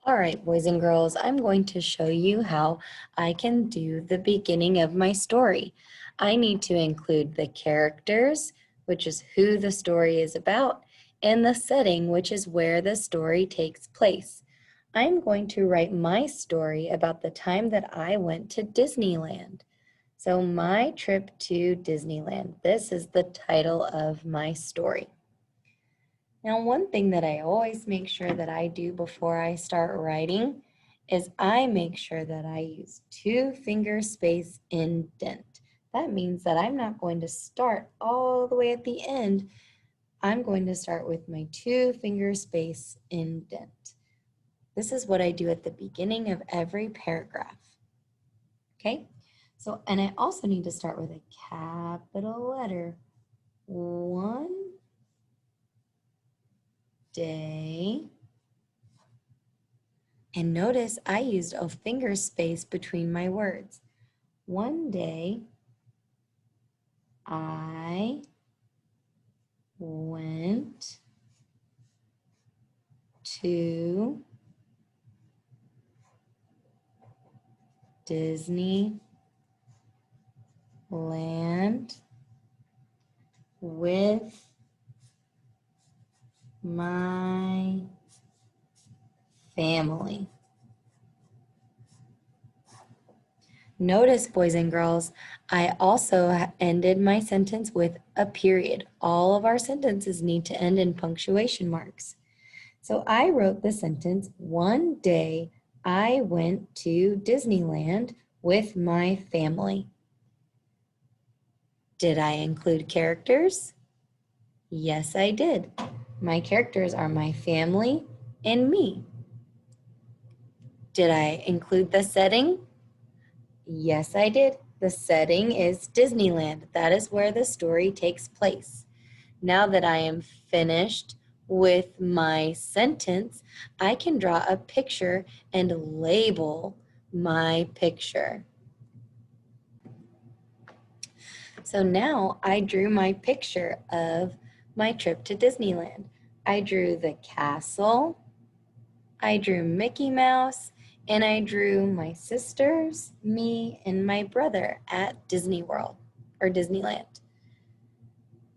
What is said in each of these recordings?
All right, boys and girls, I'm going to show you how I can do the beginning of my story. I need to include the characters, which is who the story is about, and the setting, which is where the story takes place. I'm going to write my story about the time that I went to Disneyland. So, my trip to Disneyland. This is the title of my story. Now, one thing that I always make sure that I do before I start writing is I make sure that I use two-finger space indent. That means that I'm not going to start all the way at the end. I'm going to start with my two-finger space indent. This is what I do at the beginning of every paragraph. Okay? So, and I also need to start with a capital letter. One day. And notice I used a finger space between my words. One day, I went to Disneyland with my family. Notice, boys and girls, I also ended my sentence with a period. All of our sentences need to end in punctuation marks. So I wrote the sentence, one day I went to Disneyland with my family. Did I include characters? Yes, I did. My characters are my family and me. Did I include the setting? Yes, I did. The setting is Disneyland. That is where the story takes place. Now that I am finished with my sentence, I can draw a picture and label my picture. So now I drew my picture of my trip to Disneyland. I drew the castle, I drew Mickey Mouse, and I drew my sisters, me, and my brother at Disney World or Disneyland.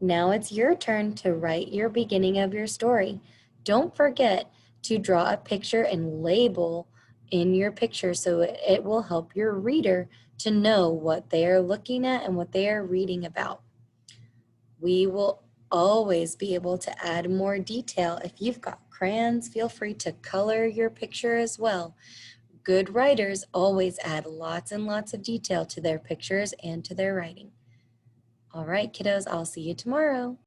Now it's your turn to write your beginning of your story. Don't forget to draw a picture and label in your picture so it will help your reader to know what they are looking at and what they are reading about. We will always be able to add more detail. If you've got crayons, feel free to color your picture as well. Good writers always add lots and lots of detail to their pictures and to their writing. All right, kiddos, I'll see you tomorrow.